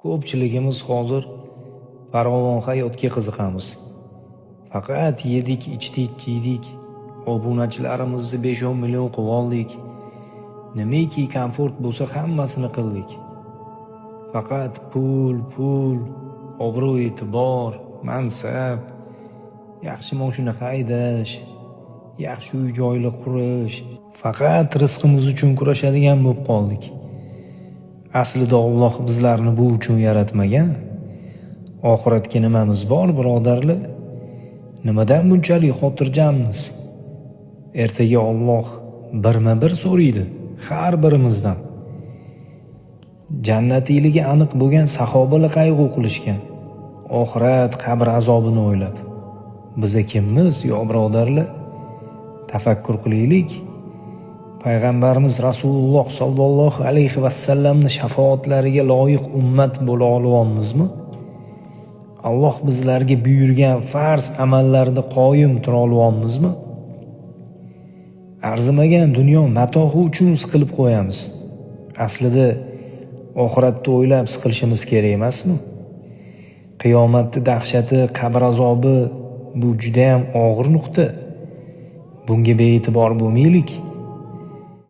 Ko'pchiligimiz hozir farovon hayotga qiziqamiz. Faqat yedik, ichdik, kiydik, obunachilarimizni 5-10 million qilib oldik. Nimaki komfort bo'lsa hammasini qildik. Faqat pul, obro' e'tibor, mansab, yaxshi mashina haydash, yaxshi uy-joylar qurish, faqat rizqimiz uchun kurashadigan bo'lib qoldik. Aslida Alloh bizlarni bu uchun yaratmagan. Oxiratga nimamiz bor, birodarlar? Nimadan bunchalik xotirjammiz? Ertaga Alloh birma-bir so'raydi har birimizdan. Jannatiyligi aniq bo'lgan sahobalar qayg'u qilishgan. Oxirat, qabr azobini o'ylab. Biza kimmiz, yo birodarlar? Tafakkur qilaylik. Payg'ambarimiz Rasululloh sollallohu alayhi vasallamning shafaatlariga loyiq ummat bo'la olamizmi? Alloh bizlarga buyurgan farz amallarda qoyim tura olamizmi? Arzimagan dunyo matohi uchun siqilib qo'yamiz. Aslida oxiratni o'ylab siqilishimiz kerak emasmi? Qiyomatning dahshati, qabr azobi bu juda ham og'ir nuqta. Bunga bee'tibor bo'lmaylik.